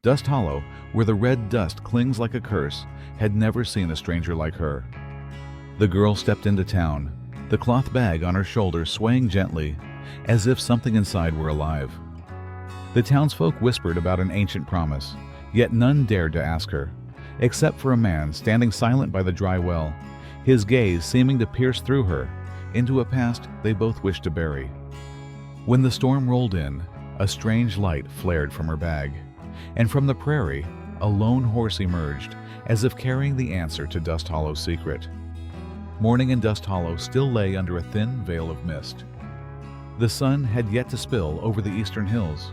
Dust Hollow, where the red dust clings like a curse, had never seen a stranger like her. The girl stepped into town, the cloth bag on her shoulder swaying gently, as if something inside were alive. The townsfolk whispered about an ancient promise, yet none dared to ask her, except for a man standing silent by the dry well, his gaze seeming to pierce through her, into a past they both wished to bury. When the storm rolled in, a strange light flared from her bag, and from the prairie, a lone horse emerged, as if carrying the answer to Dust Hollow's secret. Morning in Dust Hollow still lay under a thin veil of mist. The sun had yet to spill over the eastern hills,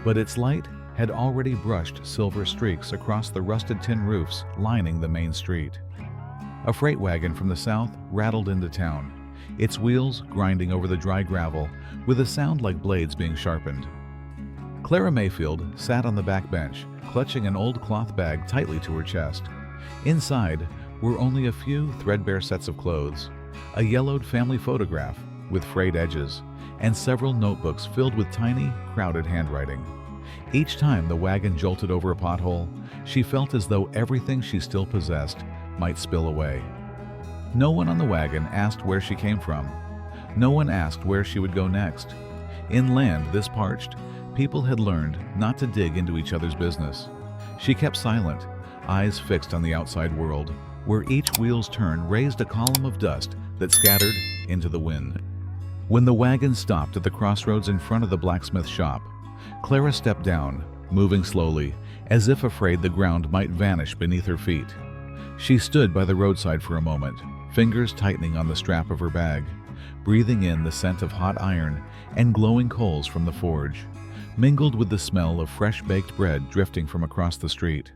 but its light had already brushed silver streaks across the rusted tin roofs lining the main street. A freight wagon from the south rattled into town, its wheels grinding over the dry gravel with a sound like blades being sharpened. Clara Mayfield sat on the back bench, clutching an old cloth bag tightly to her chest. Inside were only a few threadbare sets of clothes, a yellowed family photograph with frayed edges, and several notebooks filled with tiny, crowded handwriting. Each time the wagon jolted over a pothole, she felt as though everything she still possessed might spill away. No one on the wagon asked where she came from. No one asked where she would go next. In land this parched, people had learned not to dig into each other's business. She kept silent, eyes fixed on the outside world, where each wheel's turn raised a column of dust that scattered into the wind. When the wagon stopped at the crossroads in front of the blacksmith shop, Clara stepped down, moving slowly, as if afraid the ground might vanish beneath her feet. She stood by the roadside for a moment, fingers tightening on the strap of her bag, breathing in the scent of hot iron and glowing coals from the forge, mingled with the smell of fresh-baked bread drifting from across the street.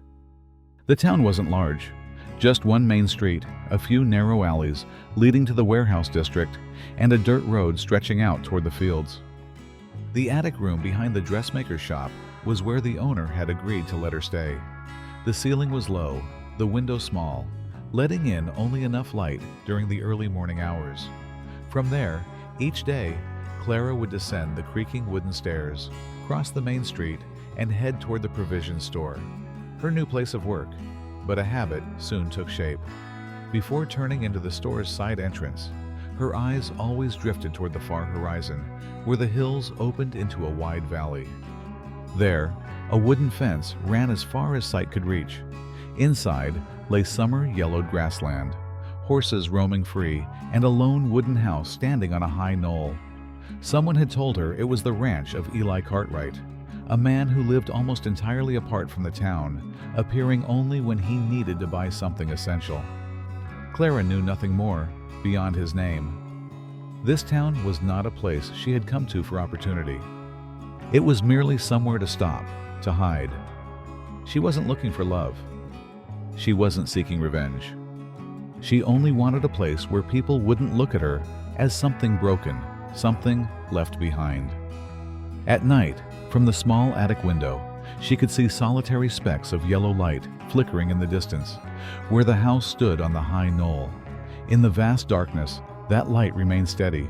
The town wasn't large. Just one main street, a few narrow alleys leading to the warehouse district, and a dirt road stretching out toward the fields. The attic room behind the dressmaker's shop was where the owner had agreed to let her stay. The ceiling was low, the window small, letting in only enough light during the early morning hours. From there, each day, Clara would descend the creaking wooden stairs, cross the main street, and head toward the provision store, her new place of work. But a habit soon took shape. Before turning into the store's side entrance, her eyes always drifted toward the far horizon, where the hills opened into a wide valley. There, a wooden fence ran as far as sight could reach. Inside lay summer-yellowed grassland, horses roaming free, and a lone wooden house standing on a high knoll. Someone had told her it was the ranch of Eli Cartwright, a man who lived almost entirely apart from the town, appearing only when he needed to buy something essential. Clara knew nothing more beyond his name. This town was not a place she had come to for opportunity. It was merely somewhere to stop, to hide. She wasn't looking for love. She wasn't seeking revenge. She only wanted a place where people wouldn't look at her as something broken, something left behind. At night, from the small attic window, she could see solitary specks of yellow light flickering in the distance, where the house stood on the high knoll. In the vast darkness, that light remained steady,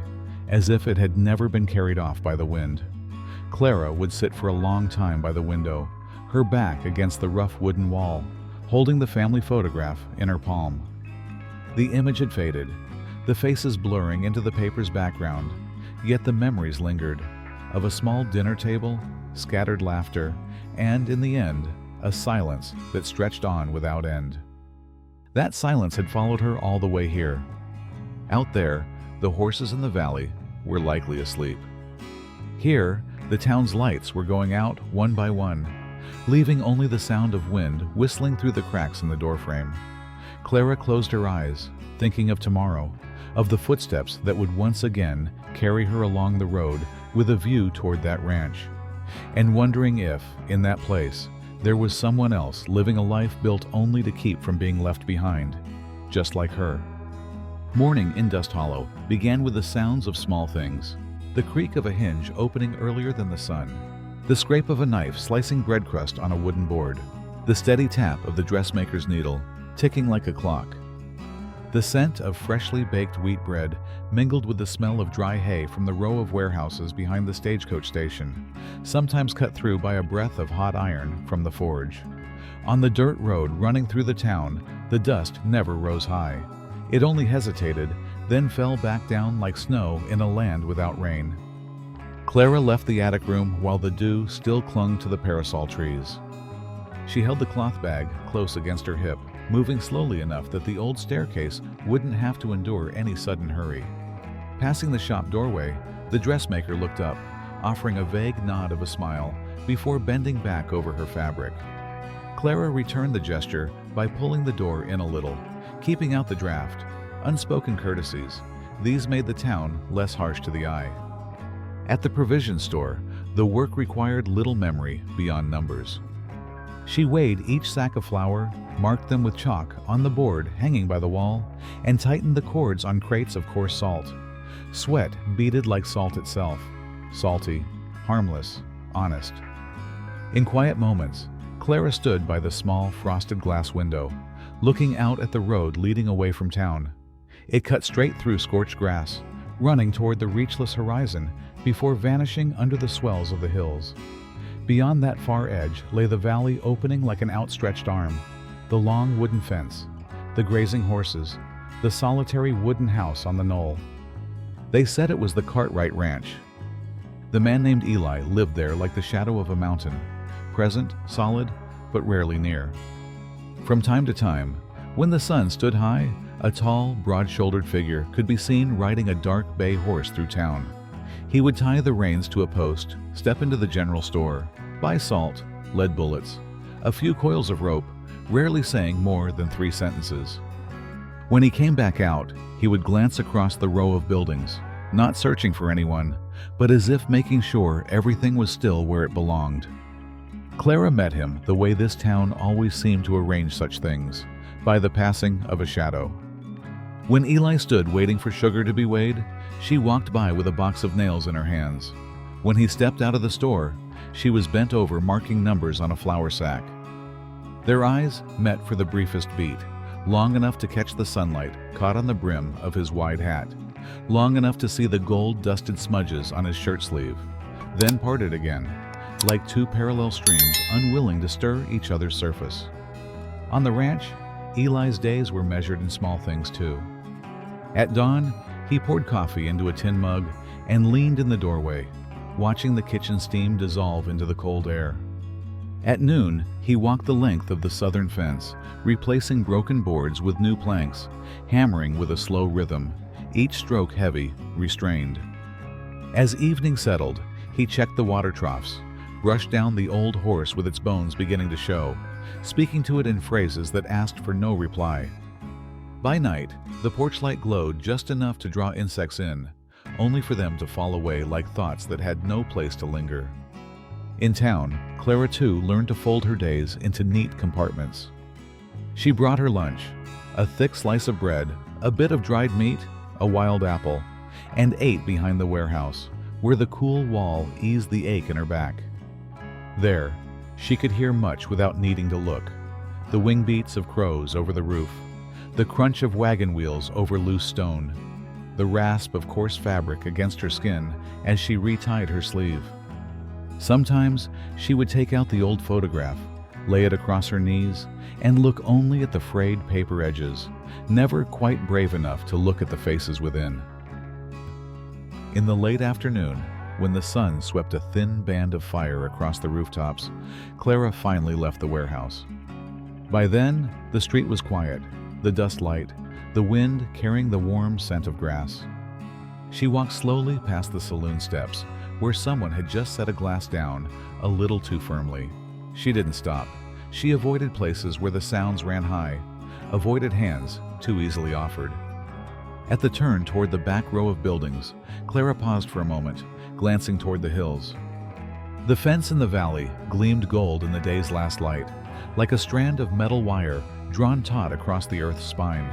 as if it had never been carried off by the wind. Clara would sit for a long time by the window, her back against the rough wooden wall, holding the family photograph in her palm. The image had faded, the faces blurring into the paper's background, yet the memories lingered, of a small dinner table, scattered laughter, and, in the end, a silence that stretched on without end. That silence had followed her all the way here. Out there, the horses in the valley were likely asleep. Here, the town's lights were going out one by one, leaving only the sound of wind whistling through the cracks in the doorframe. Clara closed her eyes, thinking of tomorrow, of the footsteps that would once again carry her along the road with a view toward that ranch, and wondering if, in that place, there was someone else living a life built only to keep from being left behind, just like her. Morning in Dust Hollow began with the sounds of small things, the creak of a hinge opening earlier than the sun, the scrape of a knife slicing bread crust on a wooden board, the steady tap of the dressmaker's needle, ticking like a clock. The scent of freshly baked wheat bread mingled with the smell of dry hay from the row of warehouses behind the stagecoach station, sometimes cut through by a breath of hot iron from the forge. On the dirt road running through the town, the dust never rose high. It only hesitated, then fell back down like snow in a land without rain. Clara left the attic room while the dew still clung to the parasol trees. She held the cloth bag close against her hip, moving slowly enough that the old staircase wouldn't have to endure any sudden hurry. Passing the shop doorway, the dressmaker looked up, offering a vague nod of a smile before bending back over her fabric. Clara returned the gesture by pulling the door in a little, keeping out the draft. Unspoken courtesies, these made the town less harsh to the eye. At the provision store, the work required little memory beyond numbers. She weighed each sack of flour, marked them with chalk on the board hanging by the wall, and tightened the cords on crates of coarse salt. Sweat beaded like salt itself, salty, harmless, honest. In quiet moments, Clara stood by the small frosted glass window, looking out at the road leading away from town. It cut straight through scorched grass, running toward the reachless horizon before vanishing under the swells of the hills. Beyond that far edge lay the valley opening like an outstretched arm, the long wooden fence, the grazing horses, the solitary wooden house on the knoll. They said it was the Cartwright Ranch. The man named Eli lived there like the shadow of a mountain, present, solid, but rarely near. From time to time, when the sun stood high, a tall, broad-shouldered figure could be seen riding a dark bay horse through town. He would tie the reins to a post, step into the general store, buy salt, lead bullets, a few coils of rope, rarely saying more than 3 sentences. When he came back out, he would glance across the row of buildings, not searching for anyone, but as if making sure everything was still where it belonged. Clara met him the way this town always seemed to arrange such things, by the passing of a shadow. When Eli stood waiting for sugar to be weighed, she walked by with a box of nails in her hands. When he stepped out of the store, she was bent over marking numbers on a flour sack. Their eyes met for the briefest beat, long enough to catch the sunlight caught on the brim of his wide hat, long enough to see the gold-dusted smudges on his shirt sleeve, then parted again, like 2 parallel streams unwilling to stir each other's surface. On the ranch, Eli's days were measured in small things too. At dawn, he poured coffee into a tin mug and leaned in the doorway, watching the kitchen steam dissolve into the cold air. At noon, he walked the length of the southern fence, replacing broken boards with new planks, hammering with a slow rhythm, each stroke heavy, restrained. As evening settled, he checked the water troughs, brushed down the old horse with its bones beginning to show, speaking to it in phrases that asked for no reply. By night, the porch light glowed just enough to draw insects in, only for them to fall away like thoughts that had no place to linger. In town, Clara too learned to fold her days into neat compartments. She brought her lunch, a thick slice of bread, a bit of dried meat, a wild apple, and ate behind the warehouse, where the cool wall eased the ache in her back. There, she could hear much without needing to look: the wing beats of crows over the roof, the crunch of wagon wheels over loose stone, the rasp of coarse fabric against her skin as she retied her sleeve. Sometimes she would take out the old photograph, lay it across her knees, and look only at the frayed paper edges, never quite brave enough to look at the faces within. In the late afternoon, when the sun swept a thin band of fire across the rooftops, Clara finally left the warehouse. By then, the street was quiet, the dust light, the wind carrying the warm scent of grass. She walked slowly past the saloon steps, where someone had just set a glass down a little too firmly. She didn't stop. She avoided places where the sounds ran high, avoided hands too easily offered. At the turn toward the back row of buildings, Clara paused for a moment, glancing toward the hills. The fence in the valley gleamed gold in the day's last light, like a strand of metal wire drawn taut across the earth's spine.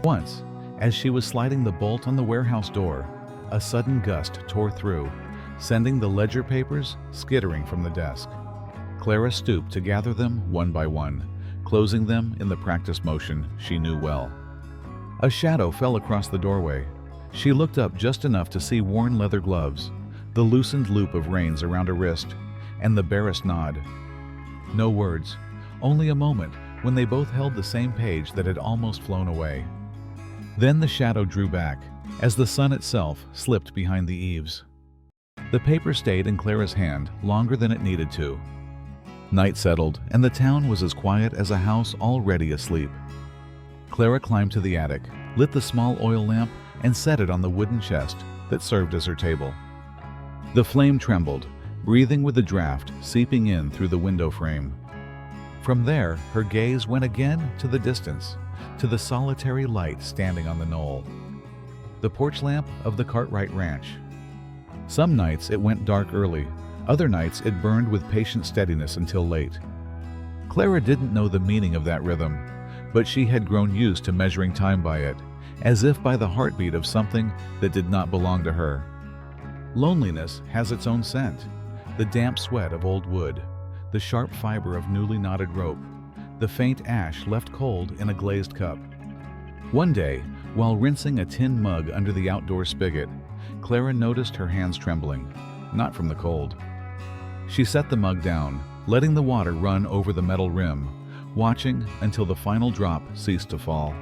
Once, as she was sliding the bolt on the warehouse door, a sudden gust tore through, sending the ledger papers skittering from the desk. Clara stooped to gather them one by one, closing them in the practiced motion she knew well. A shadow fell across the doorway. She looked up just enough to see worn leather gloves, the loosened loop of reins around a wrist, and the barest nod. No words, only a moment when they both held the same page that had almost flown away. Then the shadow drew back, as the sun itself slipped behind the eaves. The paper stayed in Clara's hand longer than it needed to. Night settled, and the town was as quiet as a house already asleep. Clara climbed to the attic, lit the small oil lamp, and set it on the wooden chest that served as her table. The flame trembled, breathing with the draft seeping in through the window frame. From there, her gaze went again to the distance, to the solitary light standing on the knoll. The porch lamp of the Cartwright Ranch. Some nights it went dark early, other nights it burned with patient steadiness until late. Clara didn't know the meaning of that rhythm, but she had grown used to measuring time by it, as if by the heartbeat of something that did not belong to her. Loneliness has its own scent, the damp sweat of old wood, the sharp fiber of newly knotted rope, the faint ash left cold in a glazed cup. One day, while rinsing a tin mug under the outdoor spigot, Clara noticed her hands trembling, not from the cold. She set the mug down, letting the water run over the metal rim, watching until the final drop ceased to fall.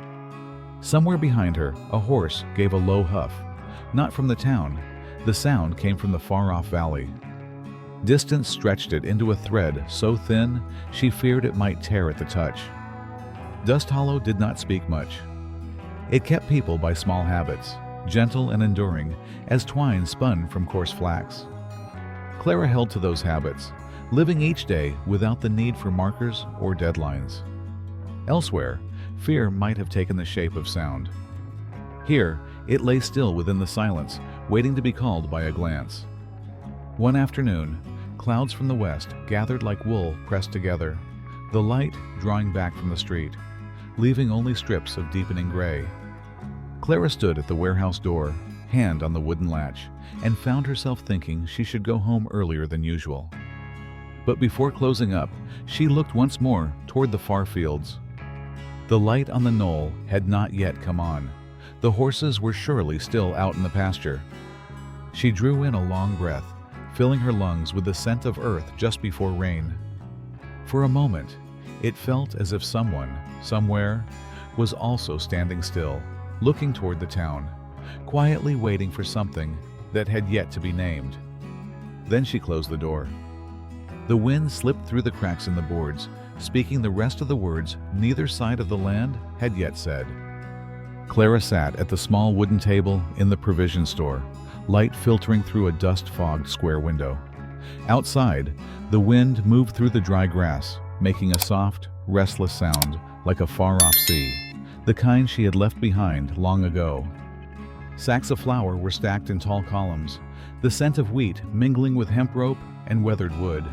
Somewhere behind her, a horse gave a low huff, not from the town. The sound came from the far-off valley. Distance stretched it into a thread so thin she feared it might tear at the touch. Dust Hollow did not speak much. It kept people by small habits, gentle and enduring, as twine spun from coarse flax. Clara held to those habits, living each day without the need for markers or deadlines. Elsewhere, fear might have taken the shape of sound. Here, it lay still within the silence, waiting to be called by a glance. One afternoon, clouds from the west gathered like wool pressed together, the light drawing back from the street, leaving only strips of deepening gray. Clara stood at the warehouse door, hand on the wooden latch, and found herself thinking she should go home earlier than usual. But before closing up, she looked once more toward the far fields. The light on the knoll had not yet come on. The horses were surely still out in the pasture. She drew in a long breath, filling her lungs with the scent of earth just before rain. For a moment, it felt as if someone, somewhere, was also standing still, looking toward the town, quietly waiting for something that had yet to be named. Then she closed the door. The wind slipped through the cracks in the boards, speaking the rest of the words neither side of the land had yet said. Clara sat at the small wooden table in the provision store, light filtering through a dust-fogged square window. Outside, the wind moved through the dry grass, making a soft, restless sound like a far-off sea, the kind she had left behind long ago. Sacks of flour were stacked in tall columns, the scent of wheat mingling with hemp rope and weathered wood.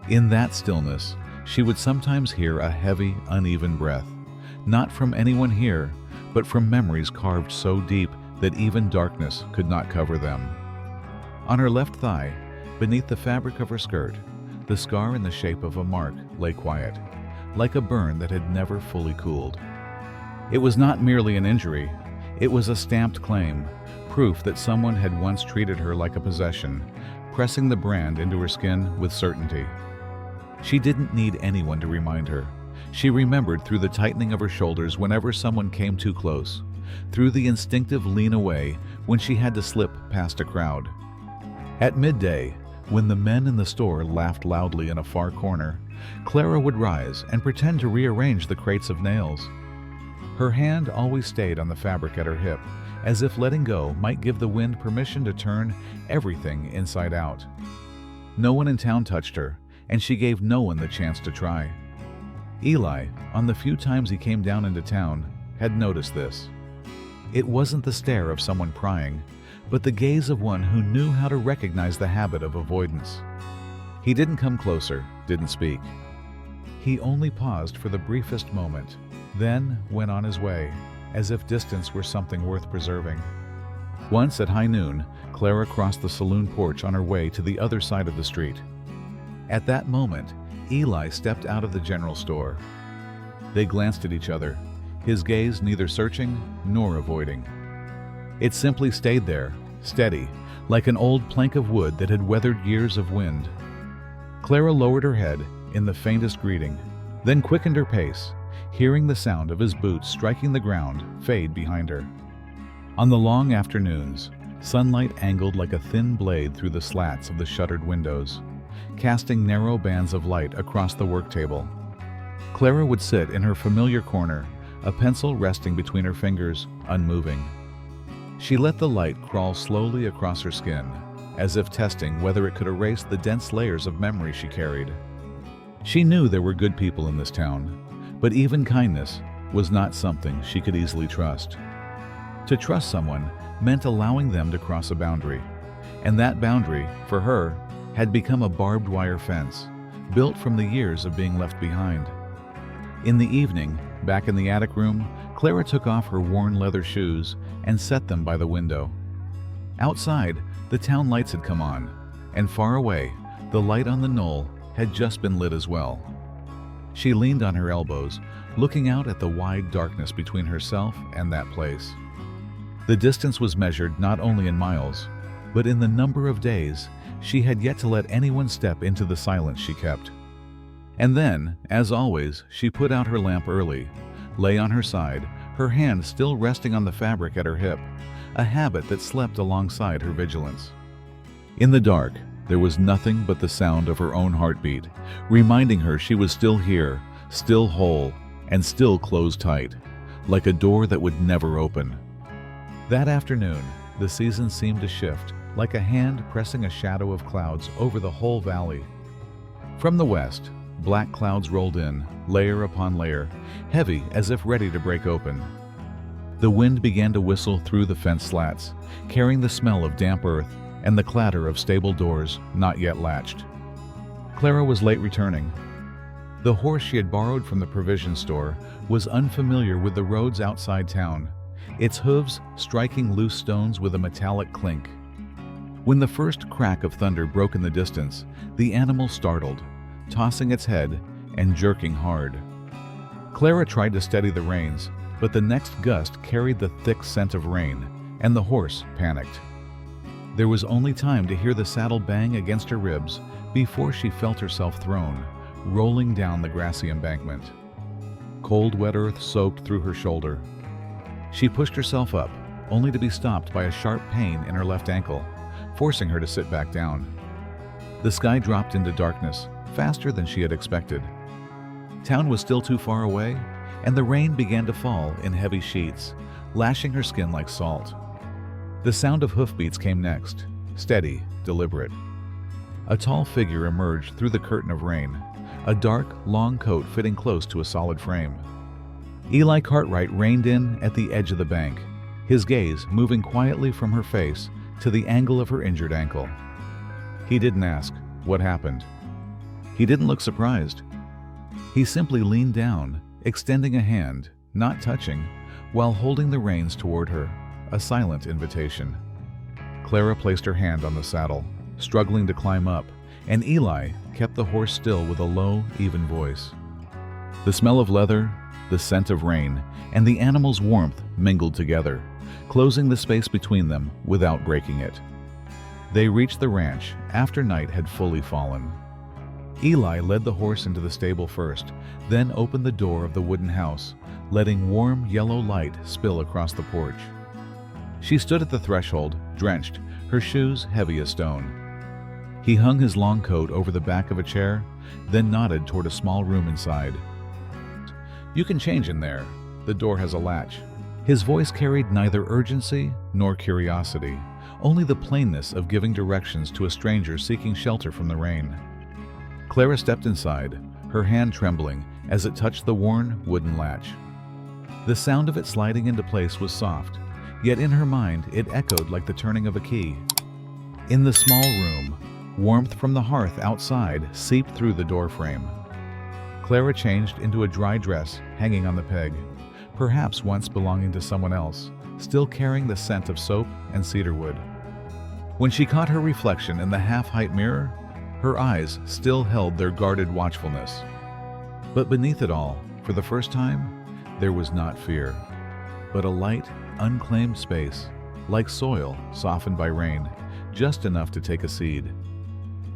In that stillness, she would sometimes hear a heavy, uneven breath, not from anyone here, but from memories carved so deep that even darkness could not cover them. On her left thigh, beneath the fabric of her skirt, the scar in the shape of a mark lay quiet, like a burn that had never fully cooled. It was not merely an injury, it was a stamped claim, proof that someone had once treated her like a possession, pressing the brand into her skin with certainty. She didn't need anyone to remind her. She remembered through the tightening of her shoulders whenever someone came too close, through the instinctive lean away when she had to slip past a crowd. At midday, when the men in the store laughed loudly in a far corner, Clara would rise and pretend to rearrange the crates of nails. Her hand always stayed on the fabric at her hip, as if letting go might give the wind permission to turn everything inside out. No one in town touched her, and she gave no one the chance to try. Eli, on the few times he came down into town, had noticed this. It wasn't the stare of someone prying, but the gaze of one who knew how to recognize the habit of avoidance. He didn't come closer, didn't speak. He only paused for the briefest moment, then went on his way, as if distance were something worth preserving. Once at high noon, Clara crossed the saloon porch on her way to the other side of the street. At that moment, Eli stepped out of the general store. They glanced at each other, his gaze neither searching nor avoiding. It simply stayed there, steady, like an old plank of wood that had weathered years of wind. Clara lowered her head in the faintest greeting, then quickened her pace, hearing the sound of his boots striking the ground fade behind her. On the long afternoons, sunlight angled like a thin blade through the slats of the shuttered windows, casting narrow bands of light across the work table. Clara would sit in her familiar corner, a pencil resting between her fingers, unmoving. She let the light crawl slowly across her skin, as if testing whether it could erase the dense layers of memory she carried. She knew there were good people in this town, but even kindness was not something she could easily trust. To trust someone meant allowing them to cross a boundary, and that boundary, for her, had become a barbed wire fence, built from the years of being left behind. In the evening, back in the attic room, Clara took off her worn leather shoes and set them by the window. Outside, the town lights had come on, and far away, the light on the knoll had just been lit as well. She leaned on her elbows, looking out at the wide darkness between herself and that place. The distance was measured not only in miles, but in the number of days she had yet to let anyone step into the silence she kept. And then, as always, she put out her lamp early, lay on her side, her hand still resting on the fabric at her hip, a habit that slept alongside her vigilance. In the dark, there was nothing but the sound of her own heartbeat, reminding her she was still here, still whole, and still closed tight, like a door that would never open. That afternoon, the season seemed to shift, like a hand pressing a shadow of clouds over the whole valley. From the west, black clouds rolled in, layer upon layer, heavy as if ready to break open. The wind began to whistle through the fence slats, carrying the smell of damp earth and the clatter of stable doors not yet latched. Clara was late returning. The horse she had borrowed from the provision store was unfamiliar with the roads outside town, its hooves striking loose stones with a metallic clink. When the first crack of thunder broke in the distance, the animal startled, tossing its head and jerking hard. Clara tried to steady the reins, but the next gust carried the thick scent of rain, and the horse panicked. There was only time to hear the saddle bang against her ribs before she felt herself thrown, rolling down the grassy embankment. Cold, wet earth soaked through her shoulder. She pushed herself up, only to be stopped by a sharp pain in her left ankle, forcing her to sit back down. The sky dropped into darkness, faster than she had expected. Town was still too far away, and the rain began to fall in heavy sheets, lashing her skin like salt. The sound of hoofbeats came next, steady, deliberate. A tall figure emerged through the curtain of rain, a dark, long coat fitting close to a solid frame. Eli Cartwright reined in at the edge of the bank, his gaze moving quietly from her face to the angle of her injured ankle. He didn't ask, "What happened?" He didn't look surprised. He simply leaned down, extending a hand, not touching, while holding the reins toward her, a silent invitation. Clara placed her hand on the saddle, struggling to climb up, and Eli kept the horse still with a low, even voice. The smell of leather, the scent of rain, and the animal's warmth mingled together, closing the space between them without breaking it. They reached the ranch after night had fully fallen. Eli led the horse into the stable first, then opened the door of the wooden house, letting warm yellow light spill across the porch. She stood at the threshold, drenched, her shoes heavy as stone. He hung his long coat over the back of a chair, then nodded toward a small room inside. "You can change in there. The door has a latch." His voice carried neither urgency nor curiosity, only the plainness of giving directions to a stranger seeking shelter from the rain. Clara stepped inside, her hand trembling as it touched the worn wooden latch. The sound of it sliding into place was soft, yet in her mind it echoed like the turning of a key. In the small room, warmth from the hearth outside seeped through the doorframe. Clara changed into a dry dress hanging on the peg, perhaps once belonging to someone else, still carrying the scent of soap and cedarwood. When she caught her reflection in the half-height mirror, her eyes still held their guarded watchfulness. But beneath it all, for the first time, There was not fear, but a light, unclaimed space, like soil softened by rain, just enough to take a seed.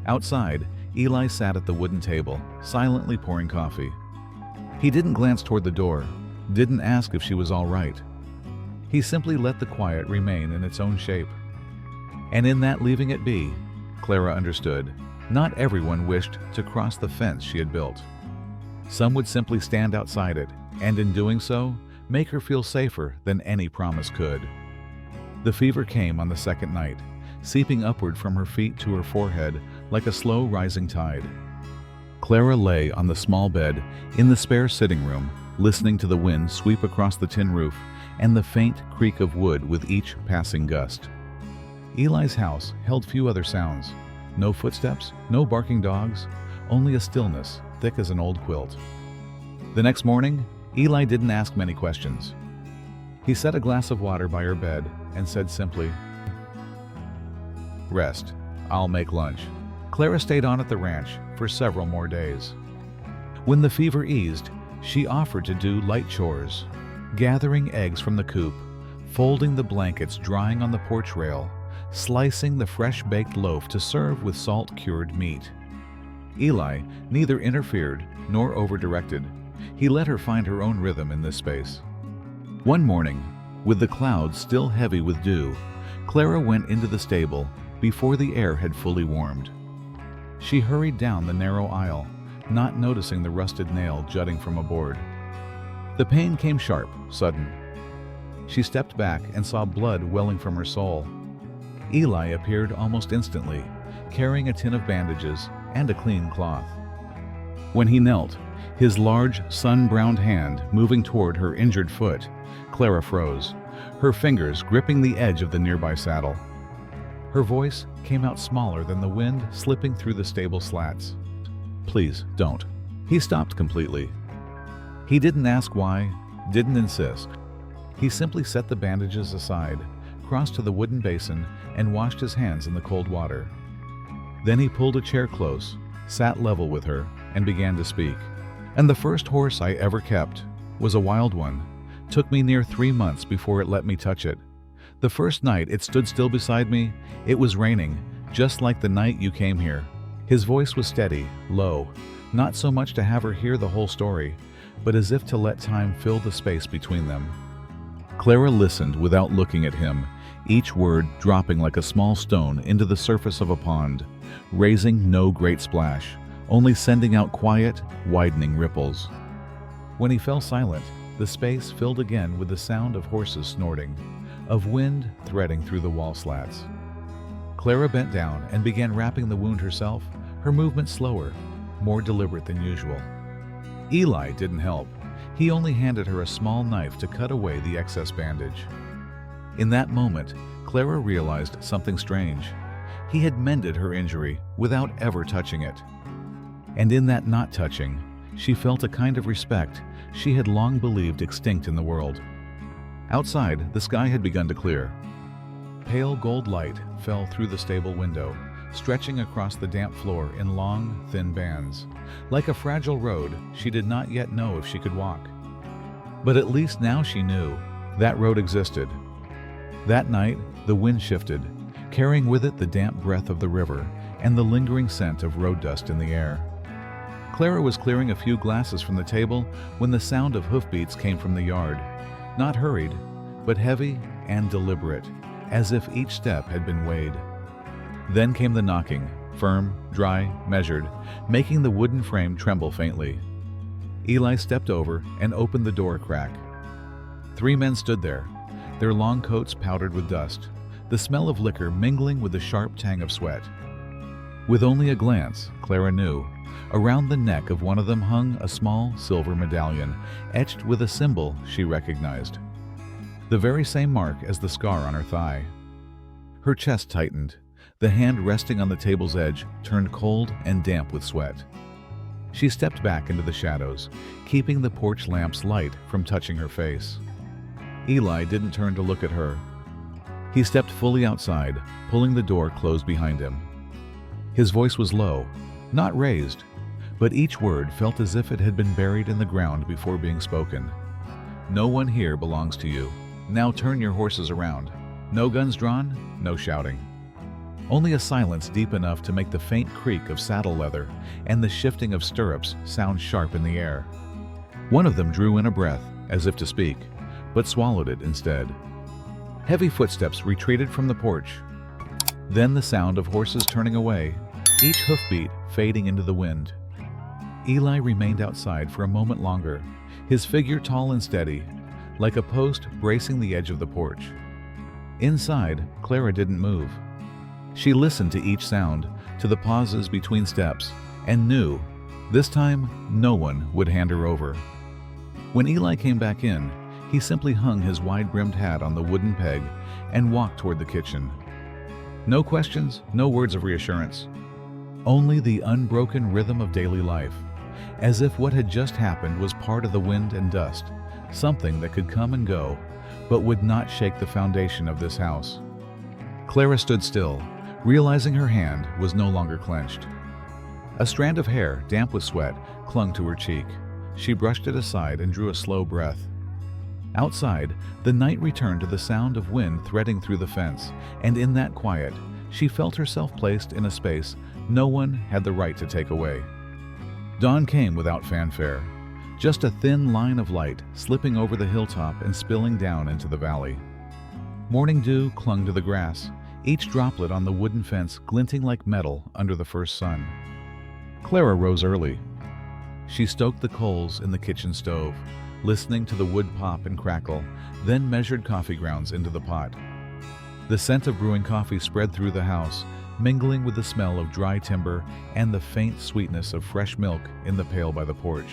Outside, Eli sat at the wooden table, silently pouring coffee. He didn't glance toward the door, didn't ask if she was all right. He simply let the quiet remain in its own shape. And in that leaving it be, Clara understood, not everyone wished to cross the fence she had built. Some would simply stand outside it, and in doing so, make her feel safer than any promise could. The fever came on the second night, seeping upward from her feet to her forehead like a slow rising tide. Clara lay on the small bed in the spare sitting room, listening to the wind sweep across the tin roof and the faint creak of wood with each passing gust. Eli's house held few other sounds. No footsteps, no barking dogs, only a stillness thick as an old quilt. The next morning, Eli didn't ask many questions. He set a glass of water by her bed and said simply, "Rest. I'll make lunch." Clara stayed on at the ranch for several more days. When the fever eased, she offered to do light chores, gathering eggs from the coop, folding the blankets drying on the porch rail, slicing the fresh-baked loaf to serve with salt-cured meat. Eli neither interfered nor over-directed. He let her find her own rhythm in this space. One morning, with the clouds still heavy with dew, Clara went into the stable before the air had fully warmed. She hurried down the narrow aisle, not noticing the rusted nail jutting from a board. The pain came sharp, sudden. She stepped back and saw blood welling from her sole. Eli appeared almost instantly, carrying a tin of bandages and a clean cloth. When he knelt, his large, sun-browned hand moving toward her injured foot, Clara froze, her fingers gripping the edge of the nearby saddle. Her voice came out smaller than the wind slipping through the stable slats. "Please, don't." He stopped completely. He didn't ask why, didn't insist. He simply set the bandages aside, crossed to the wooden basin, and washed his hands in the cold water. Then he pulled a chair close, sat level with her, and began to speak. "And the first horse I ever kept was a wild one. Took me near 3 months before it let me touch it. The first night it stood still beside me, it was raining, just like the night you came here." His voice was steady, low, not so much to have her hear the whole story, but as if to let time fill the space between them. Clara listened without looking at him, each word dropping like a small stone into the surface of a pond, raising no great splash, only sending out quiet, widening ripples. When he fell silent, the space filled again with the sound of horses snorting, of wind threading through the wall slats. Clara bent down and began wrapping the wound herself, her movement slower, more deliberate than usual. Eli didn't help. He only handed her a small knife to cut away the excess bandage. In that moment, Clara realized something strange. He had mended her injury without ever touching it. And in that not touching, she felt a kind of respect she had long believed extinct in the world. Outside, the sky had begun to clear. Pale gold light fell through the stable window, stretching across the damp floor in long, thin bands. Like a fragile road, she did not yet know if she could walk. But at least now she knew that road existed. That night, the wind shifted, carrying with it the damp breath of the river and the lingering scent of road dust in the air. Clara was clearing a few glasses from the table when the sound of hoofbeats came from the yard. Not hurried, but heavy and deliberate, as if each step had been weighed. Then came the knocking, firm, dry, measured, making the wooden frame tremble faintly. Eli stepped over and opened the door a crack. 3 men stood there, their long coats powdered with dust, the smell of liquor mingling with the sharp tang of sweat. With only a glance, Clara knew. Around the neck of one of them hung a small silver medallion, etched with a symbol she recognized. The very same mark as the scar on her thigh. Her chest tightened. The hand resting on the table's edge turned cold and damp with sweat. She stepped back into the shadows, keeping the porch lamp's light from touching her face. Eli didn't turn to look at her. He stepped fully outside, pulling the door closed behind him. His voice was low, not raised, but each word felt as if it had been buried in the ground before being spoken. No one here belongs to you. Now turn your horses around. No guns drawn, no shouting. Only a silence deep enough to make the faint creak of saddle leather and the shifting of stirrups sound sharp in the air. One of them drew in a breath, as if to speak, but swallowed it instead. Heavy footsteps retreated from the porch. Then the sound of horses turning away, each hoofbeat fading into the wind. Eli remained outside for a moment longer, his figure tall and steady, like a post bracing the edge of the porch. Inside, Clara didn't move. She listened to each sound, to the pauses between steps, and knew, this time, no one would hand her over. When Eli came back in, he simply hung his wide-brimmed hat on the wooden peg and walked toward the kitchen. No questions, no words of reassurance. Only the unbroken rhythm of daily life, as if what had just happened was part of the wind and dust, something that could come and go, but would not shake the foundation of this house. Clara stood still, realizing her hand was no longer clenched. A strand of hair, damp with sweat, clung to her cheek. She brushed it aside and drew a slow breath. Outside, the night returned to the sound of wind threading through the fence, and in that quiet, she felt herself placed in a space no one had the right to take away. Dawn came without fanfare, just a thin line of light slipping over the hilltop and spilling down into the valley. Morning dew clung to the grass, each droplet on the wooden fence glinting like metal under the first sun. Clara rose early. She stoked the coals in the kitchen stove, listening to the wood pop and crackle, then measured coffee grounds into the pot. The scent of brewing coffee spread through the house, mingling with the smell of dry timber and the faint sweetness of fresh milk in the pail by the porch.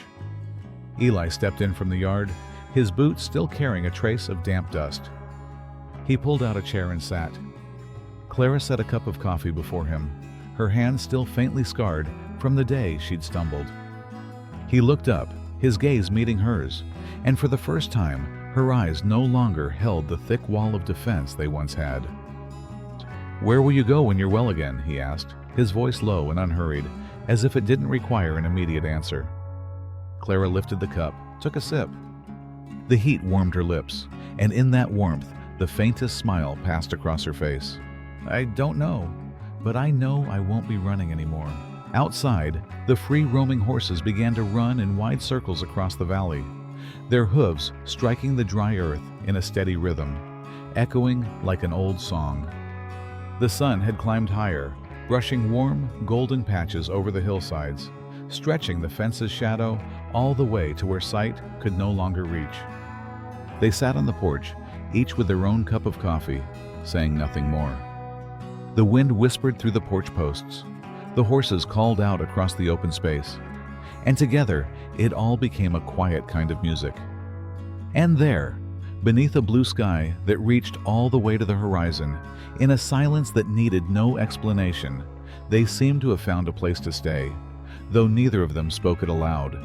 Eli stepped in from the yard, his boots still carrying a trace of damp dust. He pulled out a chair and sat. Clara set a cup of coffee before him, her hand still faintly scarred from the day she'd stumbled. He looked up, his gaze meeting hers, and for the first time, her eyes no longer held the thick wall of defense they once had. "Where will you go when you're well again?" he asked, his voice low and unhurried, as if it didn't require an immediate answer. Clara lifted the cup, took a sip. The heat warmed her lips, and in that warmth, the faintest smile passed across her face. "I don't know, but I know I won't be running anymore." Outside, the free-roaming horses began to run in wide circles across the valley, their hooves striking the dry earth in a steady rhythm, echoing like an old song. The sun had climbed higher, brushing warm, golden patches over the hillsides, stretching the fence's shadow all the way to where sight could no longer reach. They sat on the porch, each with their own cup of coffee, saying nothing more. The wind whispered through the porch posts. The horses called out across the open space, and together it all became a quiet kind of music. And there, beneath a blue sky that reached all the way to the horizon, in a silence that needed no explanation, they seemed to have found a place to stay, though neither of them spoke it aloud.